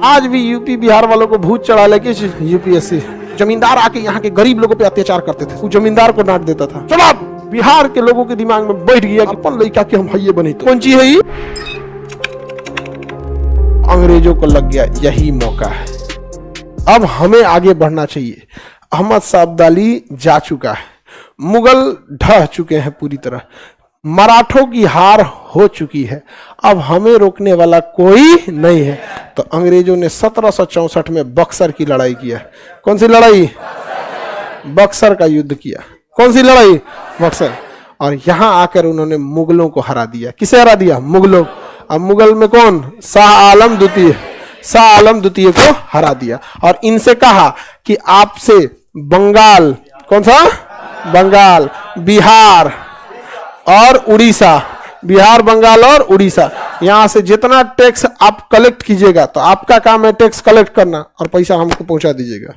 आज भी यूपी बिहार वालों को भूत चढ़ा लेके यूपीएससी जमींदार आके यहाँ के गरीब लोगों पे अत्याचार करते थे, वो जमींदार को डांट देता था। चलो अब बिहार के लोगों के दिमाग में बैठ गया कि अपन लड़का के हम हइये बनी। कौन चीज है ये? अंग्रेजों को लग गया यही मौका है, अब हमें आगे बढ़ना चाहिए। अहमद शाह अब्दाली जा चुका है, मुगल ढह चुके हैं पूरी तरह, मराठों की हार हो चुकी है, अब हमें रोकने वाला कोई नहीं है। तो अंग्रेजों ने 1764 में बक्सर की लड़ाई किया। कौन सी लड़ाई? बक्सर का युद्ध किया। कौन सी लड़ाई? बक्सर। और यहां आकर उन्होंने मुगलों को हरा दिया। किसे हरा दिया? मुगलों। अब मुगल में कौन? शाह आलम द्वितीय। शाह आलम द्वितीय को हरा दिया और इनसे कहा कि आपसे बंगाल, कौन सा? बंगाल, बिहार और उड़ीसा, बिहार, बंगाल और उड़ीसा, यहां से जितना टैक्स आप कलेक्ट कीजिएगा, तो आपका काम है टैक्स कलेक्ट करना और पैसा हमको पहुंचा दीजिएगा।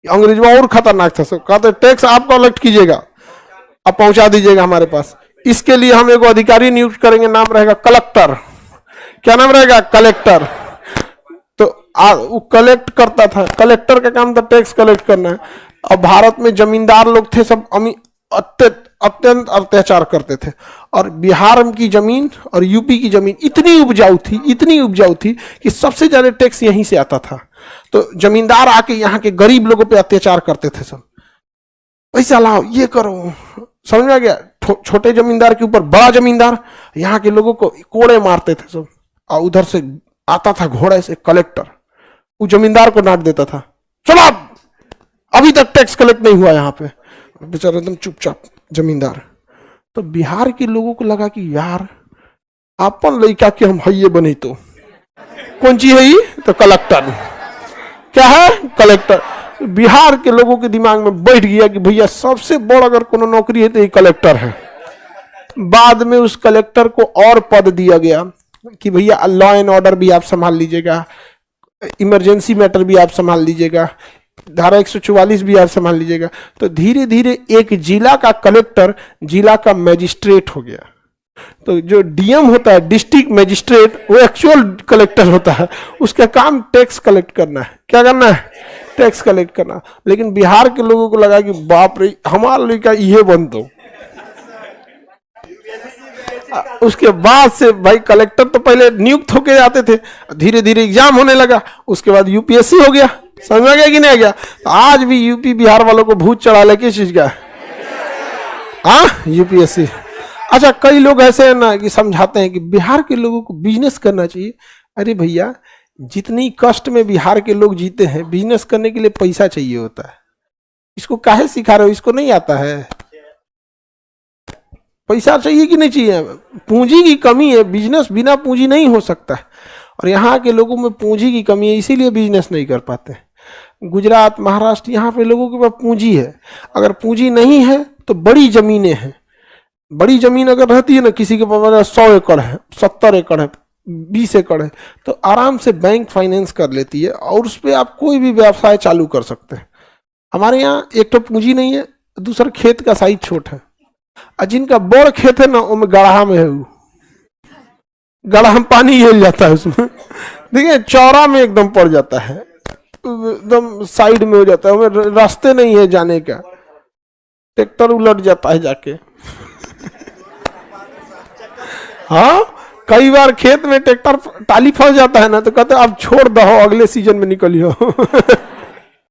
अंग्रेजों और खतरनाक था, कहते टैक्स आप कलेक्ट कीजिएगा, आप पहुंचा दीजिएगा हमारे पास। इसके लिए हम एक अधिकारी नियुक्त करेंगे, नाम रहेगा कलेक्टर। क्या नाम रहेगा? कलेक्टर। तो वो कलेक्ट करता था, कलेक्टर का काम था टैक्स कलेक्ट करना है। अब भारत में जमींदार लोग थे, सब अत्यंत अत्याचार करते थे और बिहार की जमीन और यूपी की जमीन इतनी उपजाऊ थी कि सबसे ज्यादा टैक्स यहीं से आता था। तो जमींदार आके यहाँ के गरीब लोगों पे अत्याचार करते थे, सब पैसा लाओ, ये करो, समझ में आ गया? छोटे जमींदार के ऊपर बड़ा जमींदार यहाँ के लोगों को कोड़े मारते थे सब। और उधर से आता था घोड़े से कलेक्टर, वो जमींदार को डांट देता था, चलो अभी तक टैक्स कलेक्ट नहीं हुआ यहाँ पे। बेचारा एकदम चुपचाप जमींदार। तो बिहार के लोगों को लगा कि यार अपन लड़का के हम हइये बने। तो कौन चीज है ये? तो कलेक्टर। क्या है? कलेक्टर। बिहार के लोगों के दिमाग में बैठ गया कि भैया सबसे बड़ा अगर कोनो नौकरी है तो ये कलेक्टर है। बाद में उस कलेक्टर को और पद दिया गया कि भैया लॉ एंड ऑर्डर भी आप संभाल लीजिएगा, इमरजेंसी मैटर भी आप संभाल लीजिएगा, धारा 144 भी आप संभाल लीजिएगा। तो धीरे धीरे एक जिला का कलेक्टर जिला का मैजिस्ट्रेट हो गया। तो जो डीएम होता है, डिस्ट्रिक्ट मैजिस्ट्रेट, वो एक्चुअल कलेक्टर होता है, उसका काम टैक्स कलेक्ट करना है। क्या करना है? टैक्स कलेक्ट करना। लेकिन बिहार के लोगों को लगा कि बाप रे हमारा लड़का ये बन दो। उसके बाद से भाई कलेक्टर तो पहले नियुक्त होके आते थे, धीरे धीरे एग्जाम होने लगा, उसके बाद यूपीएससी हो गया। समझ में आ गया कि नहीं आ गया? तो आज भी यूपी बिहार वालों को भूत चढ़ा ले किस चीज का? यूपीएससी। अच्छा, कई लोग ऐसे हैं ना कि समझाते हैं कि बिहार के लोगों को बिजनेस करना चाहिए। अरे भैया, जितनी कष्ट में बिहार के लोग जीते हैं, बिजनेस करने के लिए पैसा चाहिए होता है। इसको काहे सिखा रहे हो? इसको नहीं आता है? पैसा चाहिए कि नहीं चाहिए? पूंजी की कमी है, बिजनेस बिना पूंजी नहीं हो सकता है और यहाँ के लोगों में पूंजी की कमी है, इसीलिए बिजनेस नहीं कर पाते। गुजरात, महाराष्ट्र, यहाँ पे लोगों के पास पूंजी है। अगर पूंजी नहीं है तो बड़ी जमीनें हैं, बड़ी जमीन अगर रहती है ना, किसी के पास 100 एकड़ है, 70 एकड़ है, 20 एकड़ है, तो आराम से बैंक फाइनेंस कर लेती है और उस पर आप कोई भी व्यवसाय चालू कर सकते हैं। हमारे यहाँ एक तो पूंजी नहीं है, दूसरा खेत का साइज छोट है, और जिनका बड़ खेत है ना, उनमें गढ़ा में है, गढ़ा में पानी हिल जाता है उसमें, देखिए चौरा में एकदम पड़ जाता है, एकदम साइड में हो जाता है, हमें रास्ते नहीं है जाने का, ट्रैक्टर उलट जाता है जाके। हाँ, कई बार खेत में ट्रैक्टर टाली फंस जाता है ना, तो कहते हैं अब छोड़ दो, अगले सीजन में निकलियो।